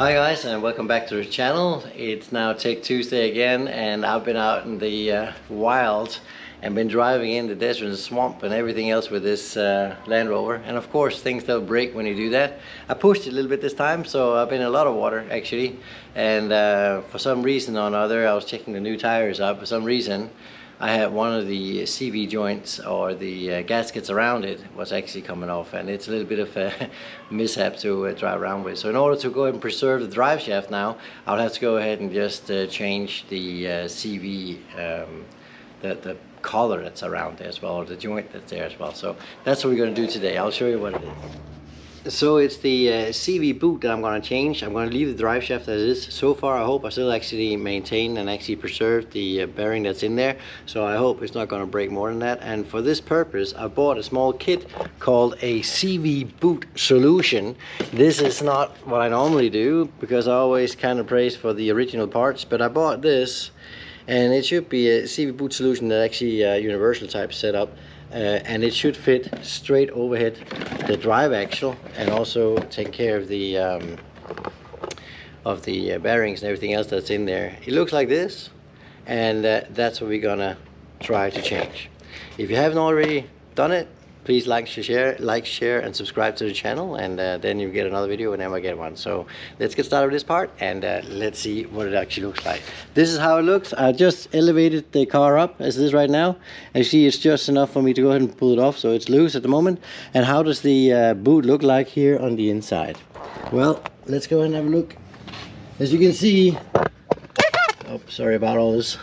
Hi guys, and welcome back to the channel. It's now Take Tuesday again, and I've been out in the wild and been driving in the desert and swamp and everything else with this Land Rover. And of course things don't break when you do that. I pushed it a little bit this time, so I've been in a lot of water actually, and for some reason or another I was checking the new tires out. For some reason I had one of the CV joints, or the gaskets around it, was actually coming off, and it's a little bit of a mishap to drive around with. So in order to go ahead and preserve the drive shaft now, I'll have to go ahead and just change the CV, the collar that's around there as well, or the joint that's there as well. So that's what we're going to do today. I'll show you what it is. So it's the CV boot that I'm going to change. I'm going to leave the drive shaft as is. So far I hope I still actually maintain and actually preserve the bearing that's in there. So I hope it's not going to break more than that. And for this purpose I bought a small kit called a CV boot solution. This is not what I normally do, because I always kind of praise for the original parts, but I bought this, and it should be a CV boot solution that actually universal type setup. And it should fit straight overhead the drive axle, and also take care of the bearings and everything else that's in there. It looks like this, and that's what we're gonna try to change. If you haven't already done it, please like, share, and subscribe to the channel, and then you get another video whenever I get one. So let's get started with this part, and let's see what it actually looks like. This is how it looks. I just elevated the car up as it is right now. As you see, it's just enough for me to go ahead and pull it off, so it's loose at the moment. And how does the boot look like here on the inside? Well, let's go ahead and have a look. As you can see, oh, sorry about all this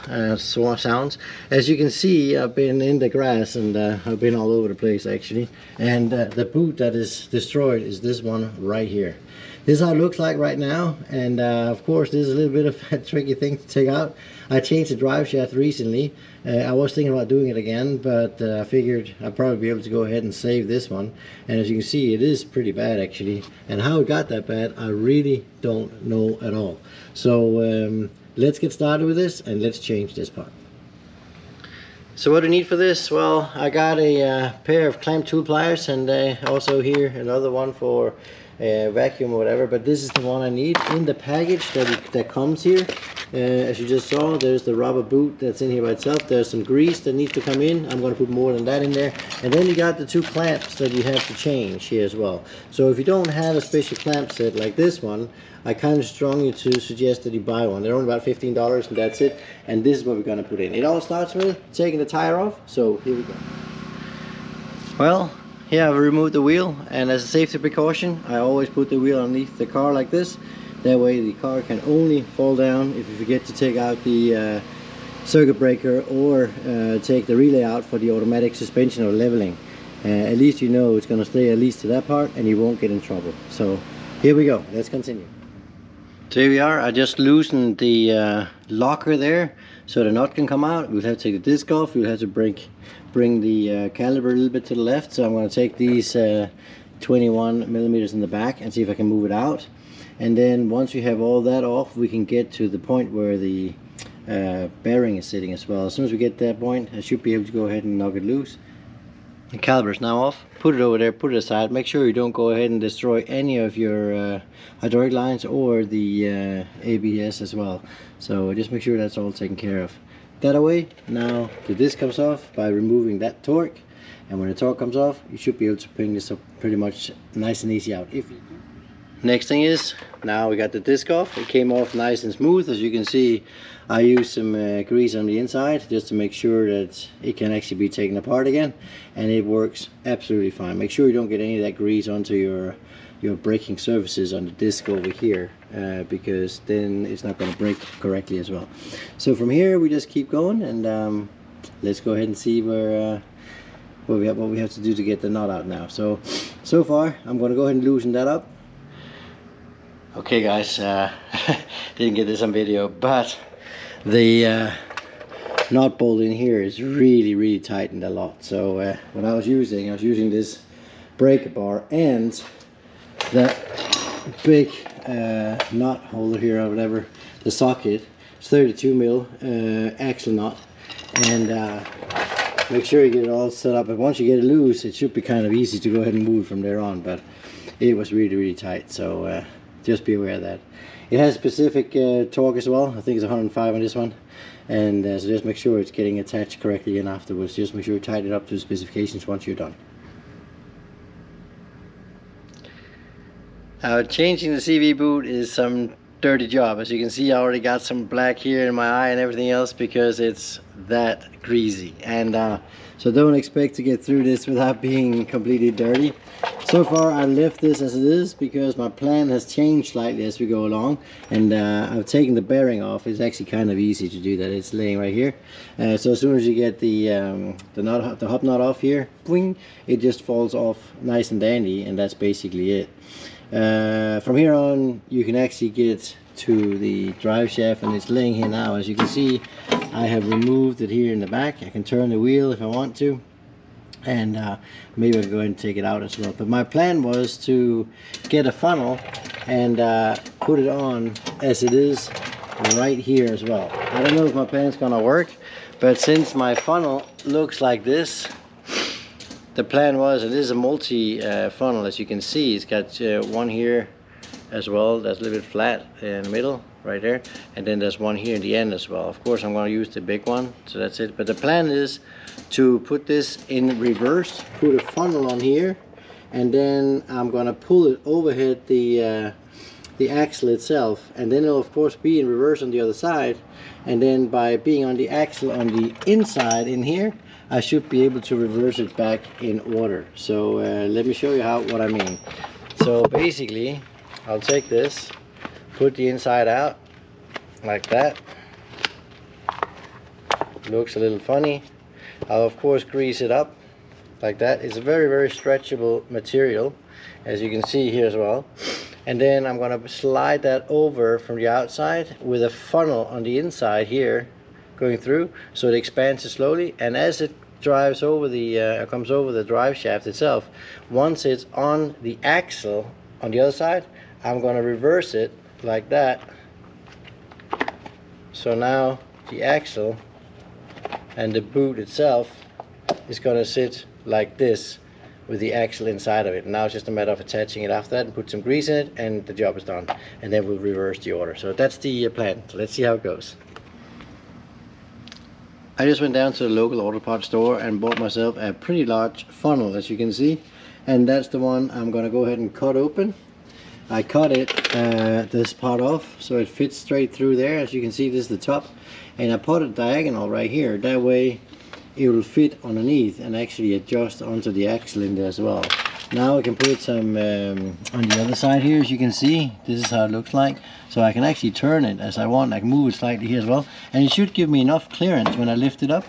sounds. As you can see, I've been in the grass, and I've been all over the place actually. And the boot that is destroyed is this one right here. This is how it looks like right now, and of course this is a little bit of a tricky thing to take out. I changed the drive shaft recently. I was thinking about doing it again, but I figured I'd probably be able to go ahead and save this one. And as you can see, it is pretty bad actually, and how it got that bad I really don't know at all. So let's get started with this, and let's change this part. So what do you need for this? Well, I got a pair of clamp tool pliers, and also here another one for vacuum or whatever, but this is the one I need. In the package that comes here, as you just saw, there's the rubber boot that's in here by itself. There's some grease that needs to come in. I'm going to put more than that in there, and then you got the two clamps that you have to change here as well. So if you don't have a special clamp set like this one, I kind of strongly to suggest that you buy one. They're only about $15, and that's it. And this is what we're going to put in. It all starts with taking the tire off, so here we go. Well, here I've removed the wheel, and as a safety precaution I always put the wheel underneath the car like this. That way the car can only fall down if you forget to take out the circuit breaker, or take the relay out for the automatic suspension or leveling. At least you know it's going to stay at least to that part, and you won't get in trouble. So here we go, let's continue. So here we are. I just loosened the locker there so the nut can come out. We'll have to take the disc off. We'll have to bring the caliper a little bit to the left. So I'm going to take these 21 millimeters in the back and see if I can move it out. And then once we have all that off, we can get to the point where the bearing is sitting as well. As soon as we get to that point, I should be able to go ahead and knock it loose. The caliper is now off. Put it over there, put it aside. Make sure you don't go ahead and destroy any of your hydraulic lines or the ABS as well. So just make sure that's all taken care of. That away. Now the disc comes off by removing that torque, and when the torque comes off, you should be able to bring this up pretty much nice and easy out. If you do. Next thing is, now we got the disc off. It came off nice and smooth. As you can see, I used some grease on the inside just to make sure that it can actually be taken apart again, and it works absolutely fine. Make sure you don't get any of that grease onto your braking surfaces on the disc over here, because then it's not going to brake correctly as well. So from here we just keep going, and let's go ahead and see what we have to do to get the nut out now. So far I'm going to go ahead and loosen that up. Okay guys, didn't get this on video, but the nut bolt in here is really tightened a lot. So what I was using this breaker bar and that big nut holder here, or whatever, the socket. It's 32 mil axle nut, and make sure you get it all set up. And once you get it loose, it should be kind of easy to go ahead and move from there on, but it was really tight. So just be aware of that. It has specific torque as well. I think it's 105 on this one, and so just make sure it's getting attached correctly again afterwards. Just make sure you tighten it up to the specifications once you're done. Changing the CV boot is some dirty job. As you can see, I already got some black here in my eye and everything else because it's that greasy, and so don't expect to get through this without being completely dirty. So far I left this as it is because my plan has changed slightly as we go along, and I've taken the bearing off. It's actually kind of easy to do that. It's laying right here, so as soon as you get the hub knot off here, boing, it just falls off nice and dandy, and that's basically it. From here on you can actually get to the drive shaft, and it's laying here now. As you can see, I have removed it here in the back. I can turn the wheel if I want to, and maybe I'll go ahead and take it out as well. But my plan was to get a funnel and put it on as it is right here as well. I don't know if my plan's gonna work, but since my funnel looks like this, the plan was, and this is a multi funnel, as you can see. It's got one here as well that's a little bit flat in the middle right there, and then there's one here in the end as well. Of course I'm going to use the big one, so that's it. But the plan is to put this in reverse, put a funnel on here, and then I'm going to pull it overhead the axle itself, and then it'll of course be in reverse on the other side. And then by being on the axle on the inside in here, I should be able to reverse it back in order. So let me show you what I mean. So basically, I'll take this, put the inside out like that. Looks a little funny. I'll of course grease it up like that. It's a very, very stretchable material, as you can see here as well. And then I'm going to slide that over from the outside with a funnel on the inside here going through, so it expands it slowly, and as it drives over the comes over the drive shaft itself, once it's on the axle on the other side, I'm going to reverse it like that. So now the axle and the boot itself is going to sit like this with the axle inside of it. Now it's just a matter of attaching it after that and put some grease in it, and the job is done, and then we'll reverse the order. So that's the plan. So let's see how it goes. I just went down to the local auto parts store and bought myself a pretty large funnel, as you can see, and that's the one I'm going to go ahead and cut open. I cut it this part off so it fits straight through there. As you can see, this is the top, and I put it diagonal right here. That way it will fit underneath and actually adjust onto the axle in there as well. Now I can put some on the other side here. As you can see, this is how it looks like. So I can actually turn it as I want. I can move it slightly here as well, and it should give me enough clearance when I lift it up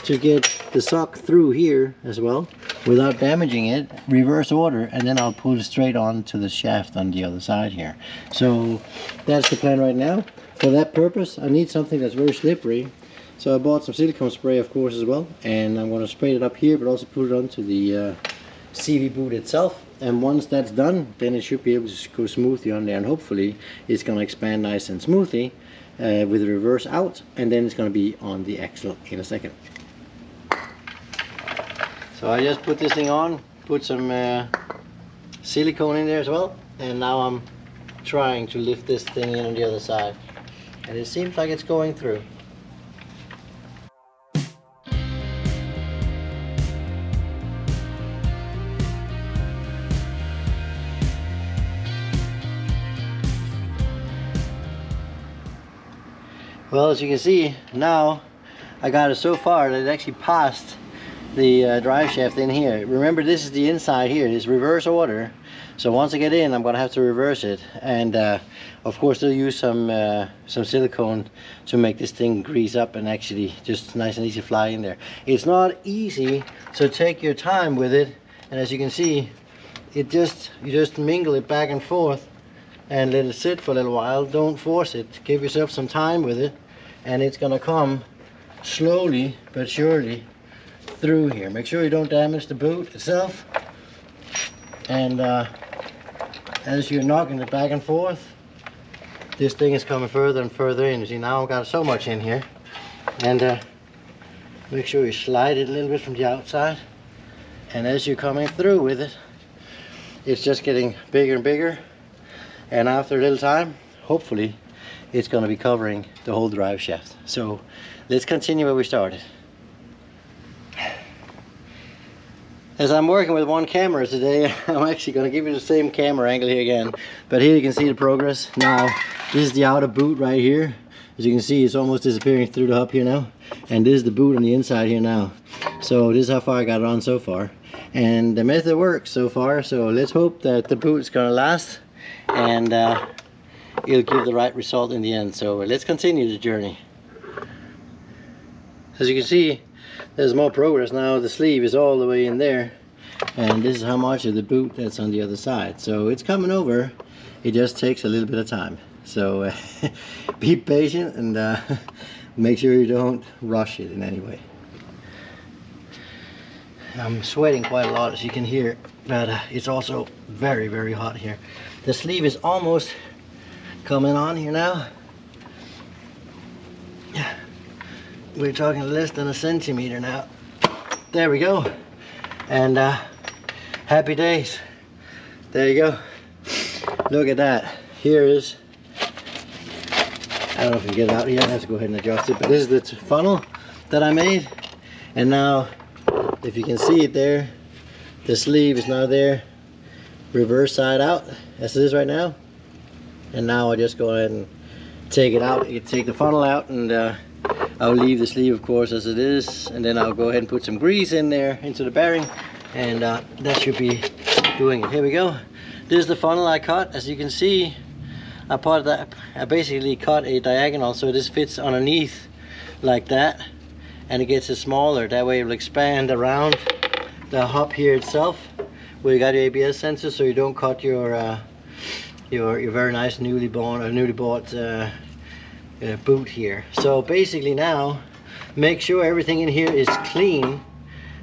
to get the sock through here as well without damaging it. Reverse order, and then I'll pull it straight on to the shaft on the other side here. So that's the plan right now. For that purpose, I need something that's very slippery. So I bought some silicone spray, of course, as well, and I'm going to spray it up here, but also put it onto the CV boot itself. And once that's done, then it should be able to go smoothly on there, and hopefully it's going to expand nice and smoothly with the reverse out, and then it's going to be on the axle in a second. So I just put this thing on, put some silicone in there as well, and now I'm trying to lift this thing in on the other side, and it seems like it's going through. Well, as you can see, now I got it so far that it actually passed the drive shaft in here. Remember, this is the inside here. It's reverse order. So once I get in, I'm going to have to reverse it. And of course, they'll use some silicone to make this thing grease up and actually just nice and easy fly in there. It's not easy, so take your time with it. And as you can see, you just mingle it back and forth and let it sit for a little while. Don't force it. Give yourself some time with it, and it's gonna come slowly but surely through here. Make sure you don't damage the boot itself, and as you're knocking it back and forth, this thing is coming further and further in. You see, now I've got so much in here, and make sure you slide it a little bit from the outside, and as you're coming through with it, it's just getting bigger and bigger. and after a little time, hopefully it's going to be covering the whole drive shaft. So let's continue where we started. As I'm working with one camera today, I'm actually going to give you the same camera angle here again, but here you can see the progress. Now this is the outer boot right here. As you can see, it's almost disappearing through the hub here now, and this is the boot on the inside here now. So this is how far I got it on so far, and the method works so far. So let's hope that the boot's gonna last and it'll give the right result in the end. So let's continue the journey. As you can see, there's more progress now. The sleeve is all the way in there, and this is how much of the boot that's on the other side. So it's coming over. It just takes a little bit of time. So be patient and make sure you don't rush it in any way. I'm sweating quite a lot, as you can hear, but it's also very, very hot here. The sleeve is almost coming on here now. We're talking less than a centimeter now. There we go. And happy days. There you go. Look at that. Here is, I don't know if you can get it out here. I have to go ahead and adjust it, but this is the funnel that I made. And now, if you can see it there, the sleeve is now there, reverse side out, as it is right now. And now I just go ahead and take it out. You can take the funnel out, and I'll leave the sleeve, of course, as it is. And then I'll go ahead and put some grease in there into the bearing, and that should be doing it. Here we go. This is the funnel I cut. As you can see, I basically cut a diagonal so this fits underneath like that, and it gets it smaller. That way it will expand around the hub here itself, where you got your ABS sensor, so you don't cut your very nice newly bought boot here. So basically now, make sure everything in here is clean.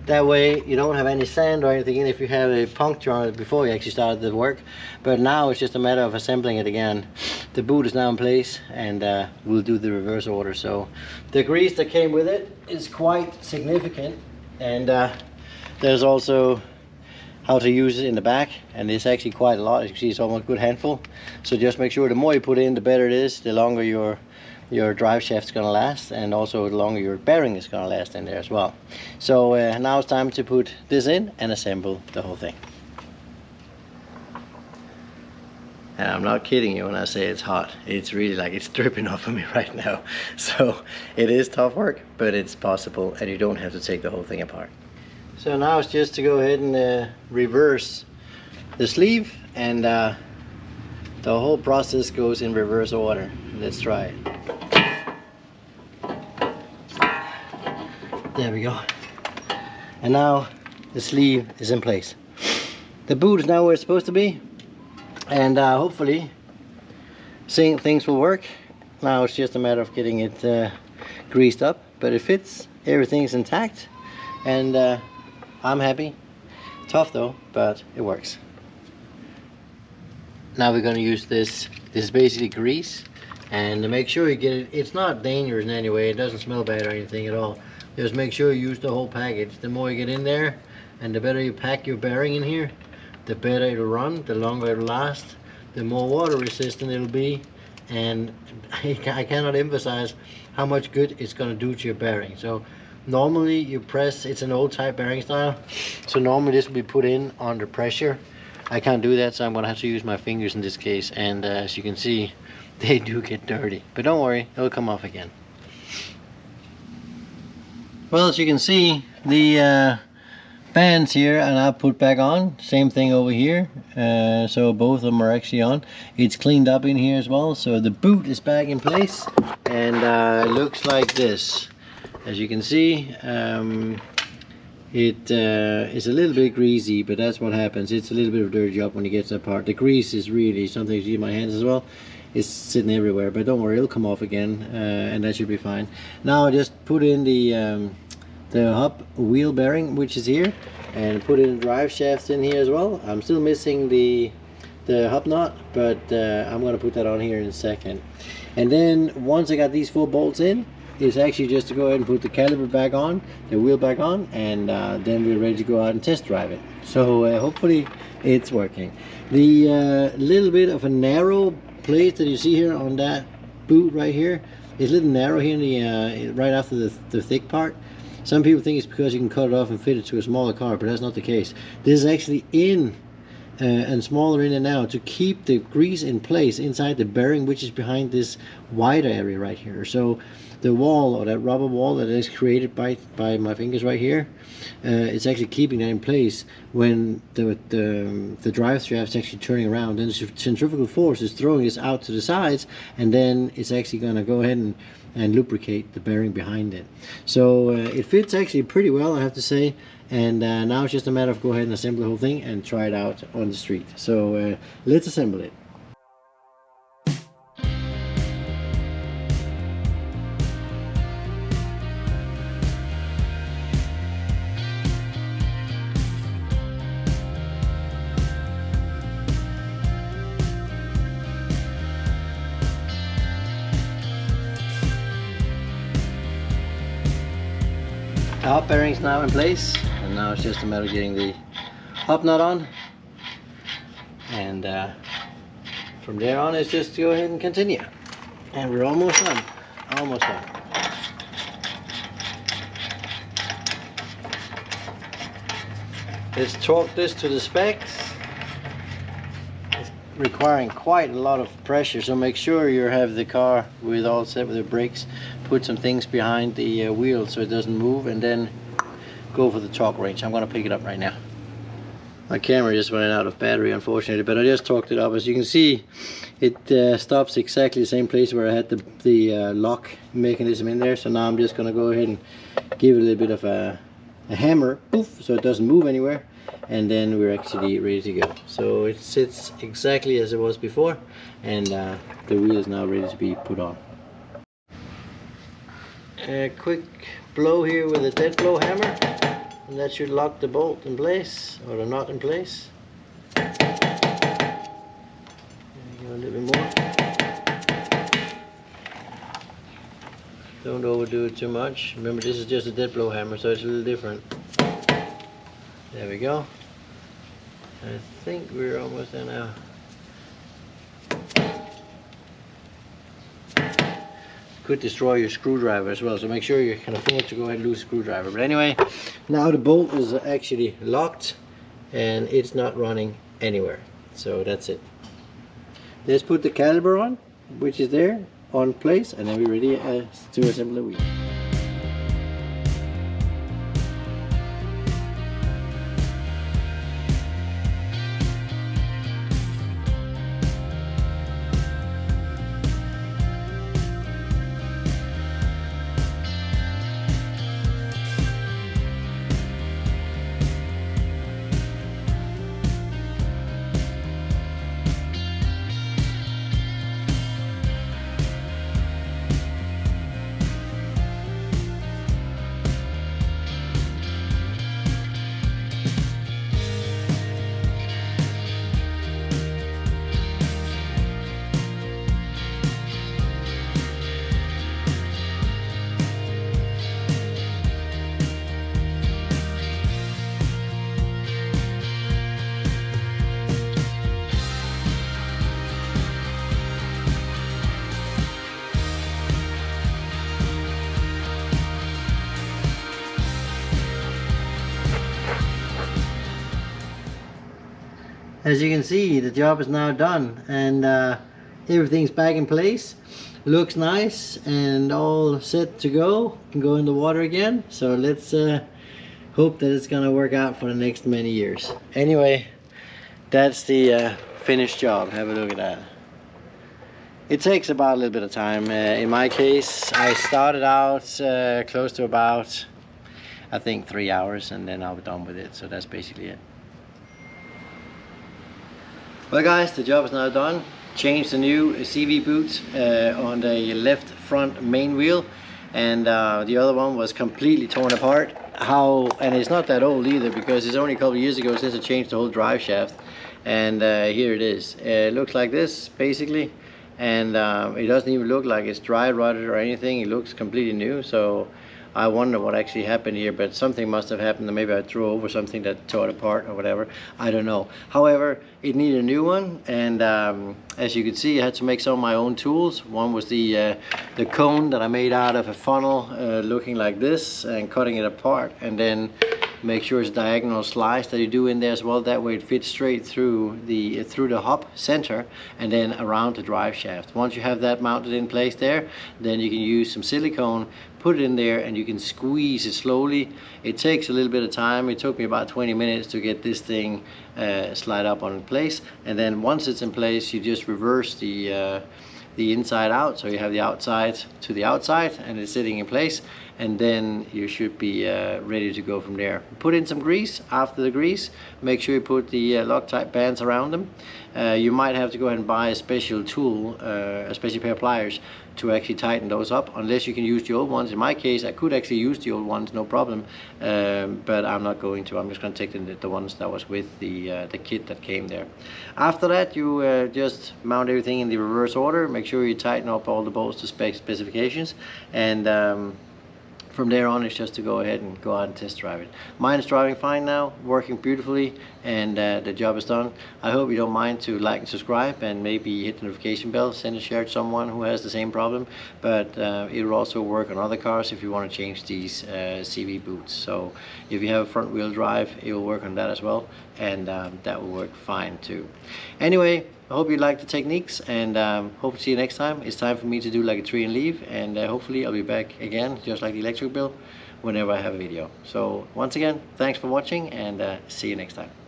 That way you don't have any sand or anything in if you have a puncture on it before you actually started the work. But now it's just a matter of assembling it again. The boot is now in place, and we'll do the reverse order. So the grease that came with it is quite significant, and there's also how to use it in the back, and it's actually quite a lot. As you can see, it's almost a good handful. So just make sure the more you put in, the better it is, the longer your drive shaft is going to last, and also the longer your bearing is going to last in there as well. So now it's time to put this in and assemble the whole thing. And I'm not kidding you when I say it's hot. It's really like it's dripping off of me right now. So it is tough work, but it's possible, and you don't have to take the whole thing apart. So now it's just to go ahead and reverse the sleeve, and the whole process goes in reverse order. Let's try it. There we go. And now the sleeve is in place. The boot is now where it's supposed to be, and hopefully things will work. Now it's just a matter of getting it greased up, but it fits, everything's intact, and I'm happy. Tough though, but it works. Now we're going to use this is basically grease, and to make sure you get it, it's not dangerous in any way, it doesn't smell bad or anything at all. Just make sure you use the whole package. The more you get in there, and the better you pack your bearing in here, the better it'll run, the longer it'll last, the more water resistant it'll be, and I cannot emphasize how much good it's going to do to your bearing. So normally you press, it's an old type bearing style, so normally this will be put in under pressure. I can't do that, so I'm going to have to use my fingers in this case, and as you can see, they do get dirty, but don't worry, it'll come off again. Well, as you can see, the bands here are now put back on. Same thing over here. So both of them are actually on. It's cleaned up in here as well. So the boot is back in place, and it looks like this. As you can see, it is a little bit greasy, but that's what happens. It's a little bit of a dirty job when you get to that part. The grease is really something you see in my hands as well. It's sitting everywhere, but don't worry, it'll come off again, and that should be fine. Now I just put in the hub wheel bearing, which is here, and put in the drive shafts in here as well. I'm still missing the hub knot, but I'm going to put that on here in a second. And then once I got these 4 bolts in, is actually just to go ahead and put the caliper back on, the wheel back on, and then we're ready to go out and test drive it. So hopefully it's working. The little bit of a narrow place that you see here on that boot right here is a little narrow here in the right after the thick part. Some people think it's because you can cut it off and fit it to a smaller car, but that's not the case. This is actually in and smaller in and out to keep the grease in place inside the bearing, which is behind this wider area right here. So the wall, or that rubber wall that is created by my fingers right here, it's actually keeping that in place when the drive shaft is actually turning around. Then the centrifugal force is throwing this out to the sides, and then it's actually going to go ahead and lubricate the bearing behind it. So it fits actually pretty well, I have to say. And now it's just a matter of go ahead and assemble the whole thing and try it out on the street. So let's assemble it. The hub bearing's now in place, and now it's just a matter of getting the hub nut on, and from there on it's just to go ahead and continue. And we're almost done. Almost done. Let's torque this to the specs. It's requiring quite a lot of pressure, so make sure you have the car with all set with the brakes. Put some things behind the wheel so it doesn't move, and then go for the torque range. I'm going to pick it up right now. My camera just ran out of battery, unfortunately, but I just torqued it up. As you can see, it stops exactly the same place where I had the lock mechanism in there. So now I'm just going to go ahead and give it a little bit of a hammer, poof, so it doesn't move anywhere, and then we're actually ready to go. So it sits exactly as it was before, and the wheel is now ready to be put on. A quick blow here with a dead blow hammer, and that should lock the bolt in place, or the nut in place. There you go, a little bit more. Don't overdo it too much. Remember, this is just a dead blow hammer, so it's a little different. There we go. I think we're almost there now. Could destroy your screwdriver as well, so make sure you can afford to go ahead and lose a screwdriver. But anyway, now the bolt is actually locked and it's not running anywhere, so that's it. Let's put the caliper on, which is there on place, and then we're ready to assemble the wheel. As you can see, the job is now done, and everything's back in place. Looks nice and all set to go. Can go in the water again. So let's hope that it's gonna work out for the next many years. Anyway, that's the finished job. Have a look at that. It takes about a little bit of time. In my case, I started out close to about, I think, 3 hours, and then I'll be done with it. So that's basically it. Well guys, the job is now done. Changed the new CV boot on the left front main wheel, and the other one was completely torn apart. And it's not that old either, because it's only a couple of years ago since I changed the whole drive shaft, and here it is. It looks like this basically, and it doesn't even look like it's dry rotted or anything. It looks completely new. So I wonder what actually happened here, but something must have happened. Maybe I threw over something that tore it apart or whatever. I don't know. However, it needed a new one, and as you can see, I had to make some of my own tools. One was the cone that I made out of a funnel, looking like this, and cutting it apart, and then make sure it's diagonal slice that you do in there as well. That way it fits straight through the hub center and then around the drive shaft. Once you have that mounted in place there, then you can use some silicone, put it in there, and you can squeeze it slowly. It takes a little bit of time. It took me about 20 minutes to get this thing slide up on place, and then once it's in place, you just reverse the inside out, so you have the outside to the outside and it's sitting in place, and then you should be ready to go from there. Put in some grease. After the grease, make sure you put the Loctite bands around them. You might have to go ahead and buy a special tool, a special pair of pliers to actually tighten those up, unless you can use the old ones. In my case, I could actually use the old ones, no problem, but I'm not going to. I'm just going to take the ones that was with the kit that came there. After that, you just mount everything in the reverse order. Make sure you tighten up all the bolts to specifications, and from there on, it's just to go ahead and go out and test drive it. Mine is driving fine now, working beautifully, and the job is done. I hope you don't mind to like and subscribe, and maybe hit the notification bell, send a share to someone who has the same problem. But it will also work on other cars if you want to change these CV boots. So if you have a front wheel drive, it will work on that as well, and that will work fine too. Anyway, I hope you like the techniques, and hope to see you next time. It's time for me to do like a tree and leave, and hopefully I'll be back again, just like the electric build, whenever I have a video. So once again, thanks for watching, and see you next time.